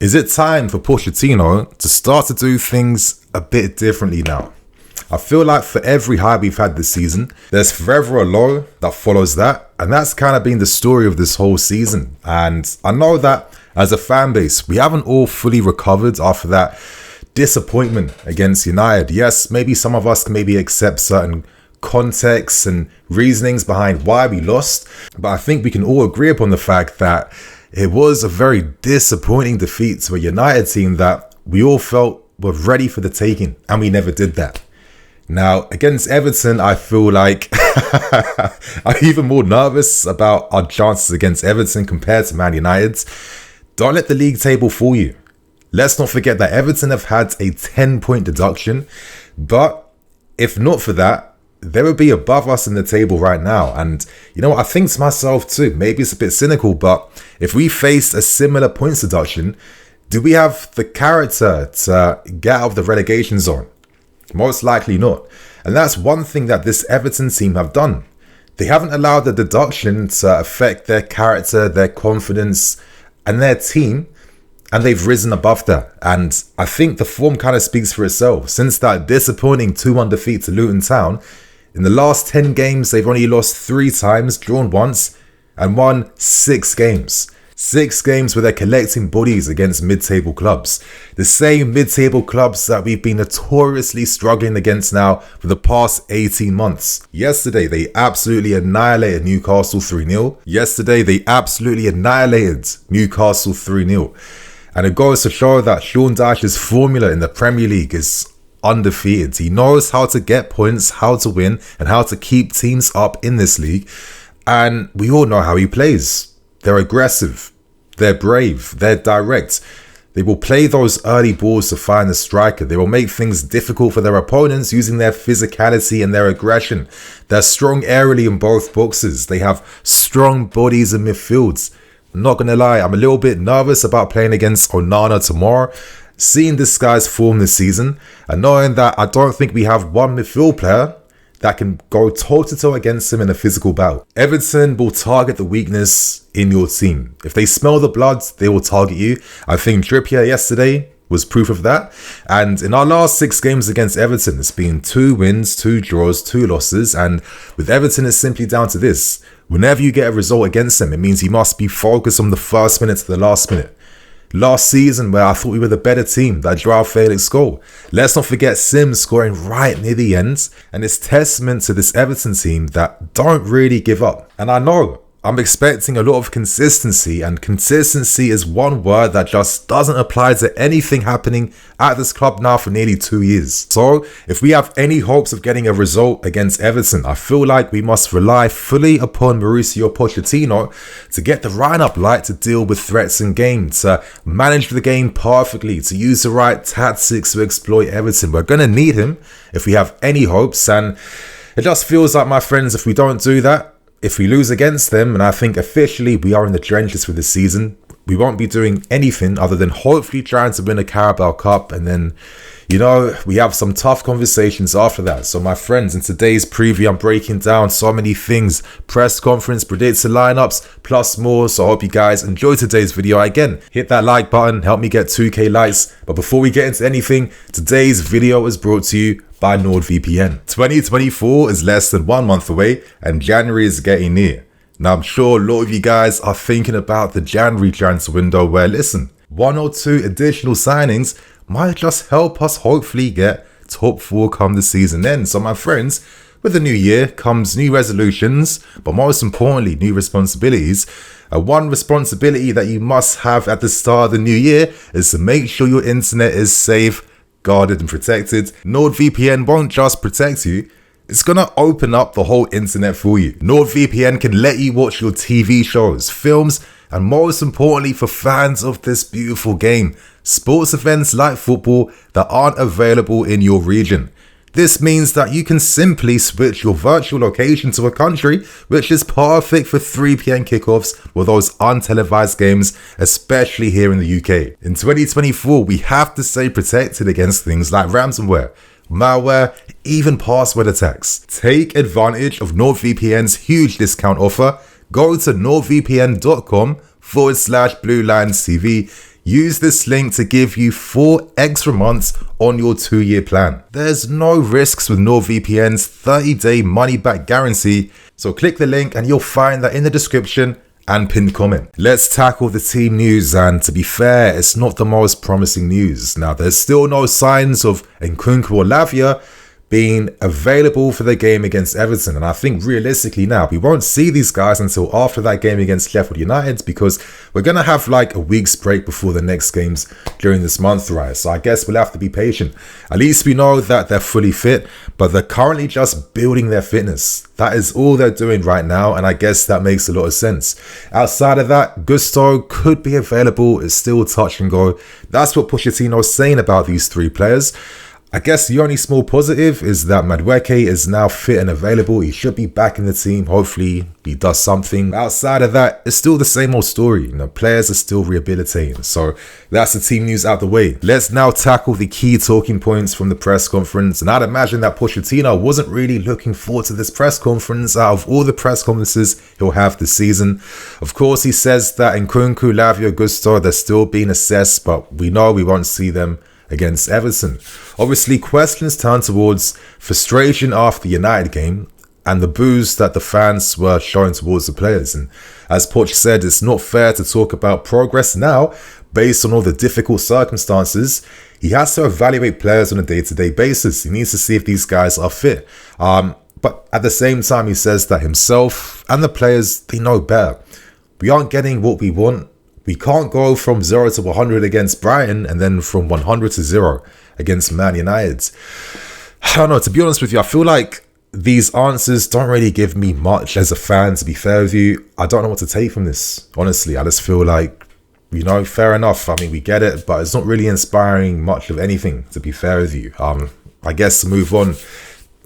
Is it time for Pochettino to start to do things a bit differently now? I feel like for every high we've had this season, there's forever a low that follows that, and that's kind of been the story of this whole season. And I know that as a fan base, we haven't all fully recovered after that disappointment against United. Yes, maybe some of us can maybe accept certain contexts and reasonings behind why we lost, but I think we can all agree upon the fact that it was a very disappointing defeat to a United team that we all felt were ready for the taking, and we never did that. Now, against Everton, I feel like I'm even more nervous about our chances against Everton compared to Man United's. Don't let the league table fool you. Let's not forget that Everton have had a 10-point deduction, but if not for that, they would be above us in the table right now. And you know what, I think to myself too, maybe it's a bit cynical, but if we faced a similar points deduction, do we have the character to get out of the relegation zone? Most likely not. And that's one thing that this Everton team have done. They haven't allowed the deduction to affect their character, their confidence, and their team, and they've risen above that. And I think the form kind of speaks for itself. Since that disappointing 2-1 defeat to Luton Town, in the last 10 games, they've only lost 3 times, drawn once, and won 6 games. 6 games where they're collecting bodies against mid-table clubs. The same mid-table clubs that we've been notoriously struggling against now for the past 18 months. Yesterday, they absolutely annihilated Newcastle 3-0. Yesterday, they absolutely annihilated Newcastle 3-0. And it goes to show that Sean Dyche's formula in the Premier League is undefeated. He knows how to get points, how to win, and how to keep teams up in this league. And we all know how he plays. They're aggressive, they're brave, they're direct. They will play those early balls to find the striker. They will make things difficult for their opponents using their physicality and their aggression. They're strong aerially in both boxes. They have strong bodies in midfields. I'm not going to lie, I'm a little bit nervous about playing against Onana tomorrow. Seeing this guy's form this season and knowing that I don't think we have one midfield player that can go toe-to-toe against him in a physical battle. Everton will target the weakness in your team. If they smell the blood, they will target you. I think Trippier yesterday was proof of that. And in our last 6 games against Everton, it's been 2 wins, 2 draws, 2 losses. And with Everton, it's simply down to this. Whenever you get a result against them, it means you must be focused from the first minute to the last minute. Last season, where I thought we were the better team, that Joao Felix goal. Let's not forget Sims scoring right near the end. And it's testament to this Everton team that don't really give up. And I know I'm expecting a lot of consistency, and consistency is one word that just doesn't apply to anything happening at this club now for nearly 2 years. So if we have any hopes of getting a result against Everton, I feel like we must rely fully upon Mauricio Pochettino to get the lineup right, to deal with threats in game, to manage the game perfectly, to use the right tactics to exploit Everton. We're going to need him if we have any hopes, and it just feels like, my friends, if we don't do that, if we lose against them, and I think officially we are in the trenches for this season, we won't be doing anything other than hopefully trying to win a Carabao Cup, and then, you know, we have some tough conversations after that. So my friends, in today's preview, I'm breaking down so many things: press conference, predicted lineups, plus more. So I hope you guys enjoy today's video. Again, hit that like button, help me get 2k likes. But before we get into anything, today's video is brought to you by NordVPN. 2024 is less than 1 month away, and January is getting near. Now, I'm sure a lot of you guys are thinking about the January transfer window where, listen, 1 or 2 additional signings might just help us hopefully get top 4 come the season end. So my friends, with the new year comes new resolutions, but most importantly, new responsibilities. And one responsibility that you must have at the start of the new year is to make sure your internet is safe, guarded and protected. NordVPN won't just protect you, it's gonna open up the whole internet for you. NordVPN can let you watch your TV shows, films, and most importantly for fans of this beautiful game, sports events like football that aren't available in your region. This means that you can simply switch your virtual location to a country which is perfect for 3 PM kickoffs or those untelevised games, especially here in the UK. In 2024, we have to stay protected against things like ransomware, malware, even password attacks. Take advantage of NordVPN's huge discount offer. Go to nordvpn.com/BlueLionsTV. use this link to give you 4 extra months on your 2-year plan. There's no risks with NordVPN's 30-day money-back guarantee, so click the link and you'll find that in the description and pinned comment. Let's tackle the team news, and to be fair, it's not the most promising news. Now, there's still no signs of Nkunku or Lavia being available for the game against Everton, and I think realistically now we won't see these guys until after that game against Sheffield United, because we're gonna have like a week's break before the next games during this month, right? So I guess we'll have to be patient. At least we know that they're fully fit, but they're currently just building their fitness. That is all they're doing right now, and I guess that makes a lot of sense. Outside of that, Gusto could be available. It's still touch and go. That's what Pochettino is saying about these 3 players. I guess the only small positive is that Madueke is now fit and available. He should be back in the team. Hopefully he does something. Outside of that, it's still the same old story. Players are still rehabilitating. So that's the team news out the way. Let's now tackle the key talking points from the press conference. And I'd imagine that Pochettino wasn't really looking forward to this press conference out of all the press conferences he'll have this season. Of course, he says that Nkunku, Lavia, Gusto, they're still being assessed, but we know we won't see them against Everton. Obviously, questions turn towards frustration after the United game and the boos that the fans were showing towards the players. And as Poch said, it's not fair to talk about progress now based on all the difficult circumstances. He has to evaluate players on a day-to-day basis. He needs to see if these guys are fit. But at the same time, he says that himself and the players, they know better. We aren't getting what we want. We can't go from 0 to 100 against Brighton and then from 100 to 0 against Man United. I don't know, to be honest with you, I feel like these answers don't really give me much as a fan, to be fair with you. I don't know what to take from this, honestly. I just feel like, fair enough. I mean, we get it, but it's not really inspiring much of anything, to be fair with you. I guess to move on,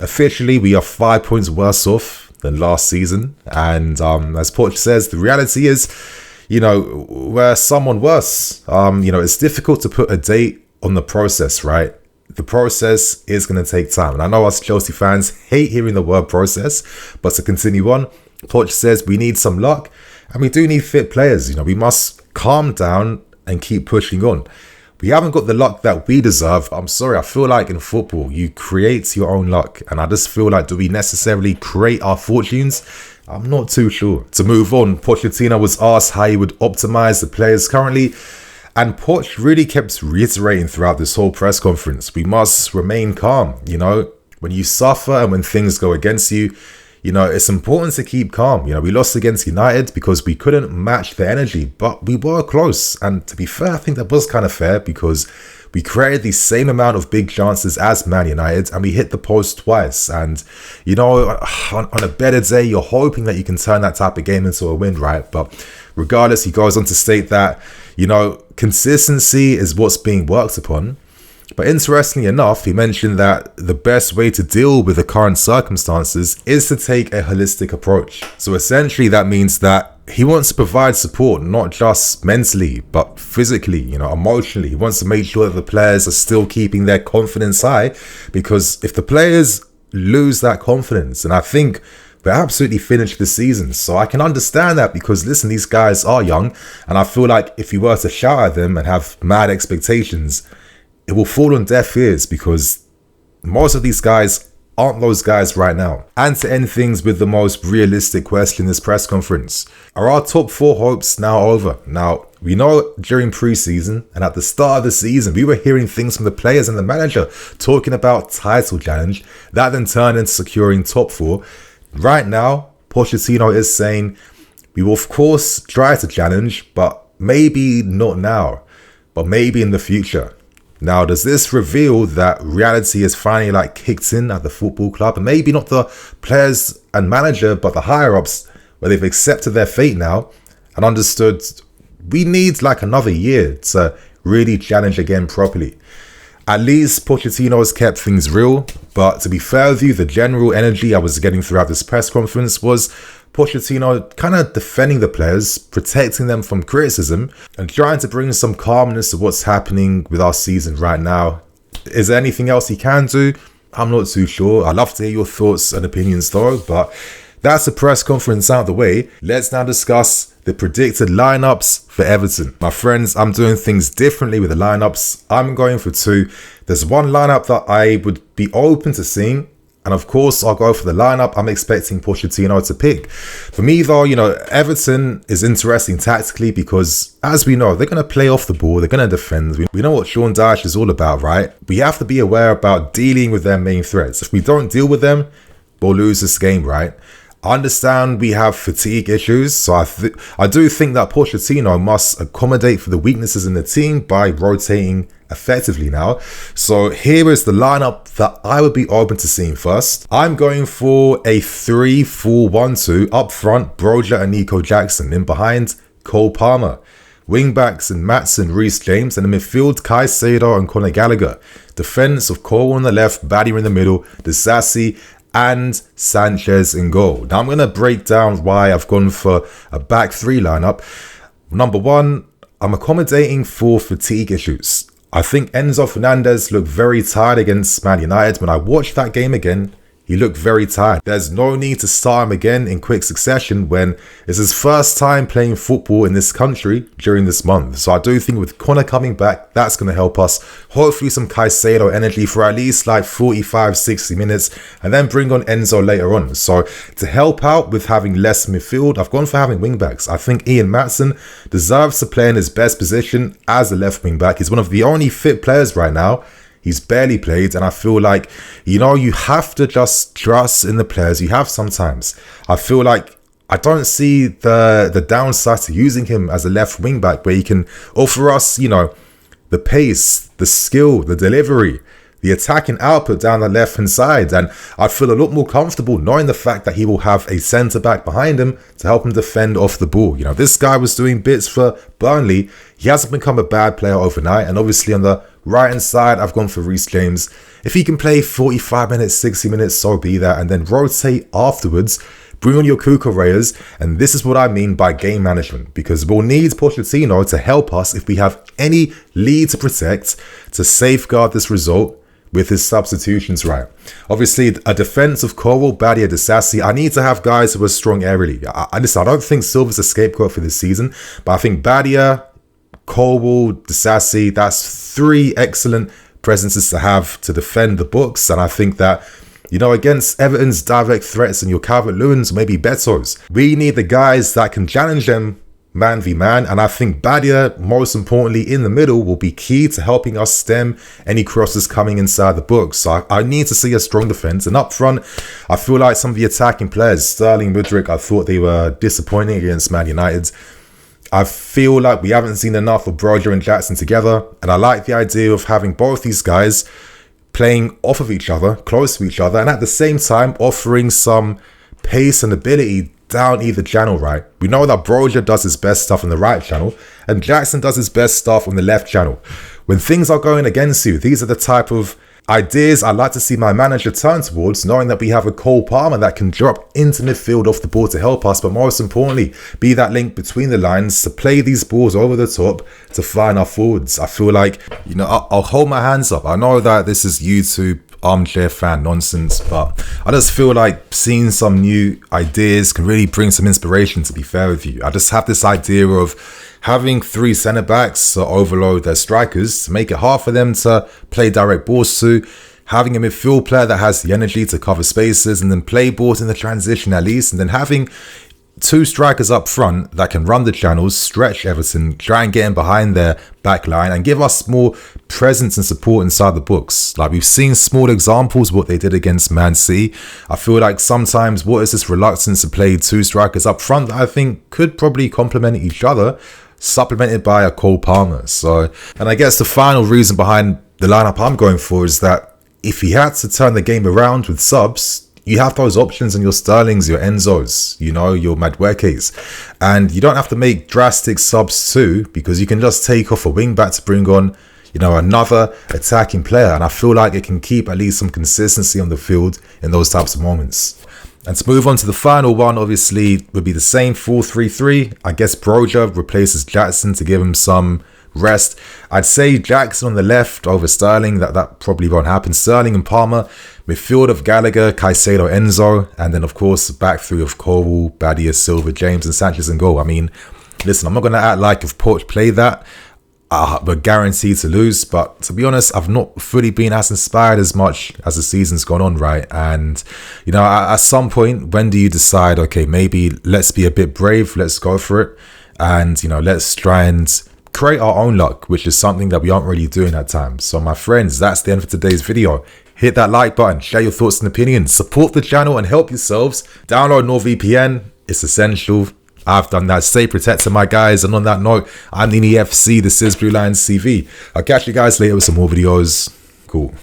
officially, we are 5 points worse off than last season. And as Poch says, the reality is, we're someone worse. It's difficult to put a date on the process, right? The process is going to take time. And I know us Chelsea fans hate hearing the word process, but to continue on, Poch says we need some luck and we do need fit players. We must calm down and keep pushing on. We haven't got the luck that we deserve. I'm sorry, I feel like in football, you create your own luck. And I just feel like, do we necessarily create our fortunes? I'm not too sure. To move on, Pochettino was asked how he would optimize the players currently. And Poch really kept reiterating throughout this whole press conference, we must remain calm. When you suffer and when things go against you, it's important to keep calm. We lost against United because we couldn't match the energy, but we were close. And to be fair, I think that was kind of fair because we created the same amount of big chances as Man United and we hit the post twice. And, on a better day, you're hoping that you can turn that type of game into a win, right? But regardless, he goes on to state that, consistency is what's being worked upon. But interestingly enough, he mentioned that the best way to deal with the current circumstances is to take a holistic approach. So essentially that means that he wants to provide support, not just mentally, but physically, emotionally. He wants to make sure that the players are still keeping their confidence high, because if the players lose that confidence, and I think we're absolutely finished this season. So I can understand that because, listen, these guys are young, and I feel like if you were to shout at them and have mad expectations, it will fall on deaf ears because most of these guys aren't those guys right now. And to end things with the most realistic question in this press conference, are our top 4 hopes now over? Now, we know during pre-season and at the start of the season, we were hearing things from the players and the manager talking about title challenge. That then turned into securing top 4. Right now, Pochettino is saying, we will of course try to challenge, but maybe not now, but maybe in the future. Now, does this reveal that reality is finally kicked in at the football club? And maybe not the players and manager, but the higher-ups, where they've accepted their fate now and understood we need another year to really challenge again properly. At least Pochettino has kept things real, but to be fair with you, the general energy I was getting throughout this press conference was Pochettino kind of defending the players, protecting them from criticism, and trying to bring some calmness to what's happening with our season right now. Is there anything else he can do? I'm not too sure. I'd love to hear your thoughts and opinions though, but That's the press conference out of the way. Let's now discuss the predicted lineups for Everton. My friends, I'm doing things differently with the lineups. I'm going for two. There's one lineup that I would be open to seeing, and of course, I'll go for the lineup I'm expecting Pochettino to pick. For me, though, Everton is interesting tactically because, as we know, they're going to play off the ball. They're going to defend. We know what Sean Dyche is all about, right? We have to be aware about dealing with their main threats. If we don't deal with them, we'll lose this game, right? I understand we have fatigue issues, so I do think that Pochettino must accommodate for the weaknesses in the team by rotating effectively now. So here is the lineup that I would be open to seeing first. I'm going for a 3-4-1-2 up front, Broja and Nico Jackson. In behind, Cole Palmer. Wing-backs and Maatsen, Reece James, and in midfield, Caicedo and Conor Gallagher. Defence of Cole on the left, Badia in the middle, Disasi and Sanchez in goal. Now I'm going to break down why I've gone for a back three lineup. Number one, I'm accommodating for fatigue issues. I think Enzo Fernandez looked very tired against Man United. When I watched that game again, he looked very tired. There's no need to start him again in quick succession when it's his first time playing football in this country during this month. So I do think with Conor coming back, that's going to help us. Hopefully some Caicedo energy for at least like 45, 60 minutes and then bring on Enzo later on. So to help out with having less midfield, I've gone for having wing-backs. I think Ian Maatsen deserves to play in his best position as a left wing-back. He's one of the only fit players right now. He's barely played, and I feel like, you have to just trust in the players you have sometimes. I feel like I don't see the downside to using him as a left wing back where he can offer us, the pace, the skill, the delivery, the attacking output down the left-hand side. And I feel a lot more comfortable knowing the fact that he will have a centre-back behind him to help him defend off the ball. This guy was doing bits for Burnley. He hasn't become a bad player overnight. And obviously on the right-hand side, I've gone for Reece James. If he can play 45 minutes, 60 minutes, so be that. And then rotate afterwards. Bring on your Cucureas, and this is what I mean by game management, because we'll need Pochettino to help us if we have any lead to protect to safeguard this result with his substitutions right. Obviously, a defense of Cole, Badia, Disasi. I need to have guys who are strong aerially. I don't think Silva's a scapegoat for this season, but I think Badia, Cole, Disasi, that's three excellent presences to have to defend the books, and I think that against Everton's direct threats and your Calvert-Lewins, maybe Beto's, we need the guys that can challenge them man v man. And I think Badia, most importantly in the middle, will be key to helping us stem any crosses coming inside the box. So I need to see a strong defense. And up front, I feel like some of the attacking players, Sterling, Mudryk, I thought they were disappointing against Man United. I feel like we haven't seen enough of Broja and Jackson together. And I like the idea of having both these guys playing off of each other, close to each other, and at the same time offering some pace and ability down either channel, right? We know that Broja does his best stuff on the right channel and Jackson does his best stuff on the left channel. When things are going against you, these are the type of ideas I like to see my manager turn towards, knowing that we have a Cole Palmer that can drop into midfield off the ball to help us, but most importantly, be that link between the lines to play these balls over the top to find our forwards. I feel like, I'll hold my hands up. I know that this is YouTube armchair fan nonsense, but I just feel like seeing some new ideas can really bring some inspiration, to be fair with you. I just have this idea of having three centre backs to overload their strikers, to make it hard for them to play direct balls to, having a midfield player that has the energy to cover spaces and then play balls in the transition at least, and then having two strikers up front that can run the channels, stretch Everton, try and get in behind their back line and give us more presence and support inside the books. Like we've seen small examples of what they did against Man City. I feel like sometimes what is this reluctance to play two strikers up front that I think could probably complement each other, supplemented by a Cole Palmer. So, and I guess the final reason behind the lineup I'm going for is that if he had to turn the game around with subs, you have those options in your Sterlings, your Enzos, your Maduekes. And you don't have to make drastic subs too, because you can just take off a wing back to bring on, another attacking player. And I feel like it can keep at least some consistency on the field in those types of moments. And to move on to the final one, obviously, would be the same 4-3-3. I guess Broja replaces Jackson to give him some rest. I'd say Jackson on the left over Sterling. That probably won't happen. Sterling and Palmer. Midfield of Gallagher, Caicedo, Enzo. And then, of course, back three of Cole, Badia, Silva, James, and Sanchez in goal. I mean, listen, I'm not going to act like if Poch played that, we're guaranteed to lose. But to be honest, I've not fully been as inspired as much as the season's gone on, right? And, you know, at some point, when do you decide, okay, maybe let's be a bit brave, let's go for it. And, you know, let's try and create our own luck, which is something that we aren't really doing at times. So my friends, that's the end of today's video. Hit that like button, share your thoughts and opinions, support the channel and help yourselves. Download NordVPN, it's essential. I've done that. Stay protected, my guys. And on that note, I'm Nini FC. This is Blue Lions TV. I'll catch you guys later with some more videos. Cool.